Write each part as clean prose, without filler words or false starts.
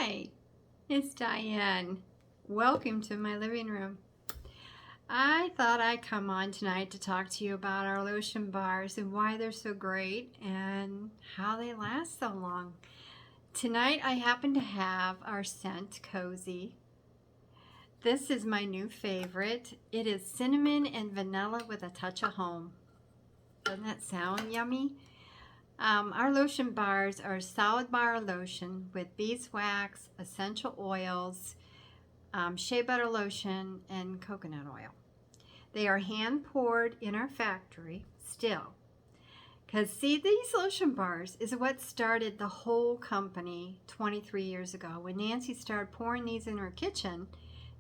Hi, it's Diane. Welcome to my living room. I thought I'd come on tonight to talk to you about our lotion bars and why they're so great and how they last so long. Tonight I happen to have our scent Cozy. This is my new favorite. It is cinnamon and vanilla with a touch of home. Doesn't that sound yummy? Our lotion bars are solid bar lotion with beeswax, essential oils, shea butter lotion, and coconut oil. They are hand poured in our factory still. Because see, these lotion bars is what started the whole company 23 years ago when Nancy started pouring these in her kitchen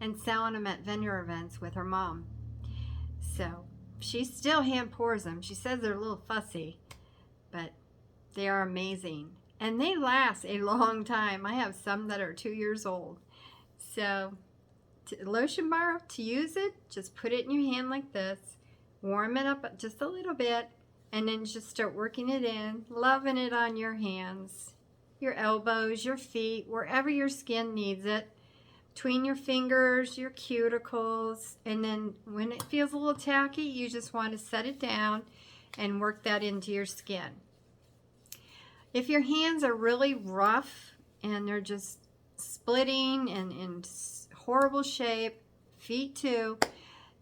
and selling them at vendor events with her mom. So she still hand pours them. She says they're a little fussy, but they are amazing. And they last a long time. I have some that are 2 years old. So lotion bar, to use it, just put it in your hand like this, warm it up just a little bit, and then just start working it in, loving it on your hands, your elbows, your feet, wherever your skin needs it, between your fingers, your cuticles, and then when it feels a little tacky, you just want to set it down and work that into your skin. If your hands are really rough and they're just splitting and in horrible shape, feet too,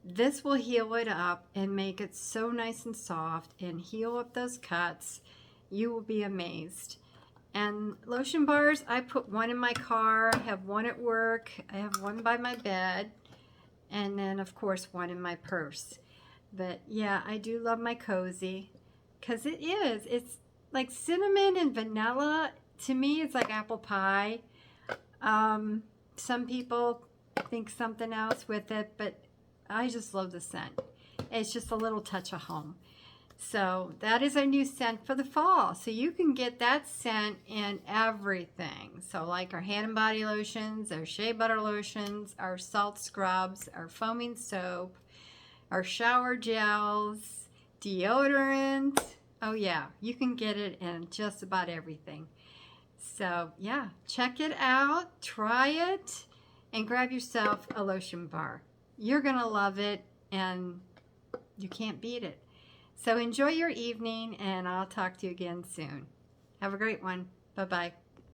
this will heal it up and make it so nice and soft and heal up those cuts. You will be amazed. And lotion bars, I put one in my car, I have one at work, I have one by my bed, and then of course one in my purse. But yeah, I do love my Cozy because it's like cinnamon and vanilla. To me, it's like apple pie. Some people think something else with it, but I just love the scent. It's just a little touch of home. So that is our new scent for the fall. So you can get that scent in everything. So like our hand and body lotions, our shea butter lotions, our salt scrubs, our foaming soap, our shower gels, deodorant. Oh yeah, you can get it in just about everything. So yeah, check it out, try it, and grab yourself a lotion bar. You're gonna love it and you can't beat it. So enjoy your evening and I'll talk to you again soon. Have a great one. Bye-bye.